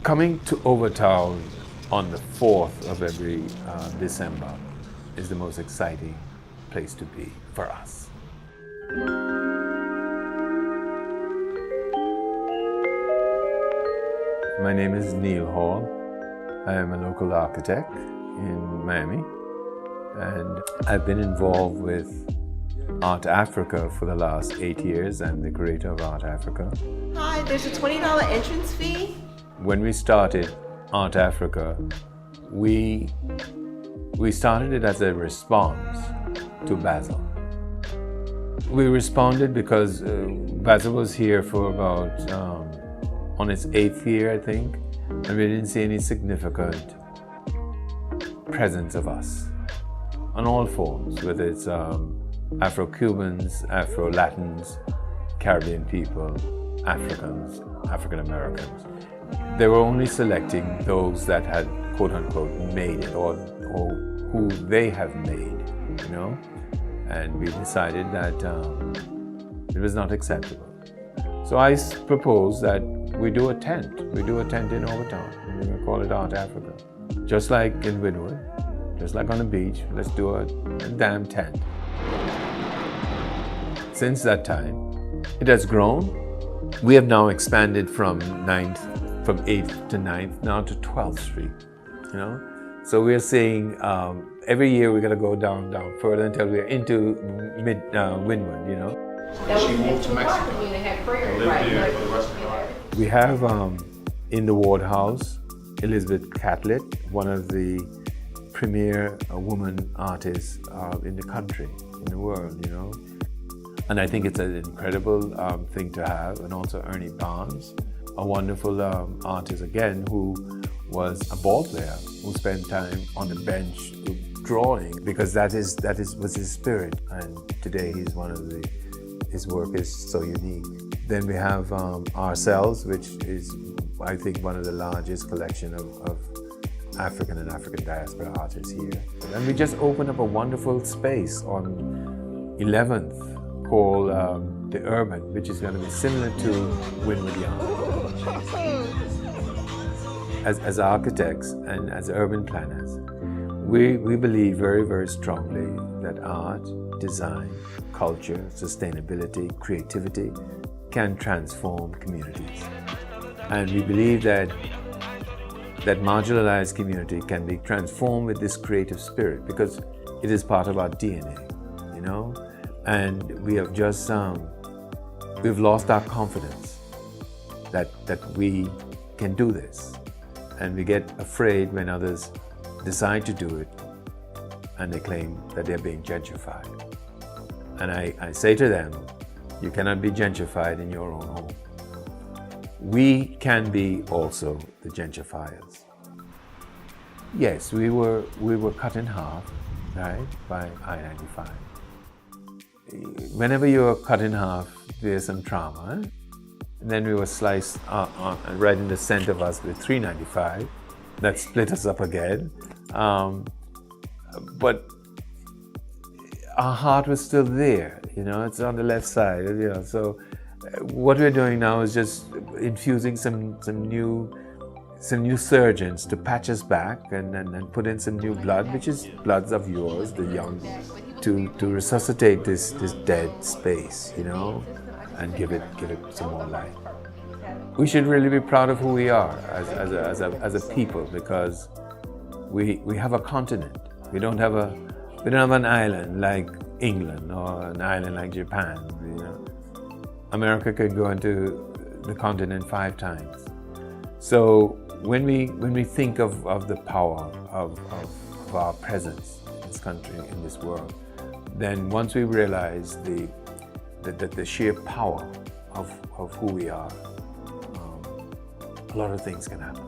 Coming to Overtown on the 4th of every December is the most exciting place to be for us. My name is Neil Hall. I am a local architect in Miami, and I've been involved with Art Africa for the last 8 years. I'm the curator of Art Africa. Hi, there's a $20 entrance fee. When we started Art Africa, we started it as a response to Basel. We responded because Basel was here for about on its 8th year, I think, and we didn't see any significant presence of us on all forms, whether it's Afro-Cubans, Afro-Latins, Caribbean people, Africans, African-Americans. They were only selecting those that had, quote-unquote, made it, or who they have made, you know? And we decided that it was not acceptable. So I proposed that we do a tent. We do a tent in Overtown. We're going to call it Art Africa. Just like in Wynwood, just like on the beach, let's do a damn tent. Since that time, it has grown. We have now expanded from 8th to 9th, now to 12th Street, you know? So we're saying every year we're going to go down further until we're into Wynwood, you know? She moved to Mexico. Lived here for the rest of her life. We have in the Ward House, Elizabeth Catlett, one of the premier woman artists in the country, in the world, you know? And I think it's an incredible thing to have. And also Ernie Barnes, a wonderful artist again, who was a ball player, who spent time on the bench drawing, because that was his spirit. And today his work is so unique. Then we have ourselves, which is, I think, one of the largest collection of African and African diaspora artists here. And we just opened up a wonderful space on 11th called The Urban, which is going to be similar to Wynwood Yard. As architects and as urban planners, we believe very, very strongly that art, design, culture, sustainability, creativity can transform communities. And we believe that marginalized community can be transformed with this creative spirit because it is part of our DNA, you know? And we have just, we've lost our confidence that we can do this. And we get afraid when others decide to do it and they claim that they're being gentrified. And I say to them, you cannot be gentrified in your own home. We can be also the gentrifiers. Yes, we were cut in half, right, by I-95. Whenever you're cut in half, there's some trauma. And then we were sliced right in the center of us with 395. That split us up again. But our heart was still there, you know, it's on the left side, you know. So what we're doing now is just infusing some new surgeons to patch us back and put in some new blood, which is bloods of yours, the young, to resuscitate this dead space, you know, and give it some more life. We should really be proud of who we are as a people, because we have a continent. We don't have an island like England or an island like Japan, you know. America could go into the continent 5 times. So when we think of the power of our presence in this country, in this world, then once we realize the sheer power of who we are, a lot of things can happen.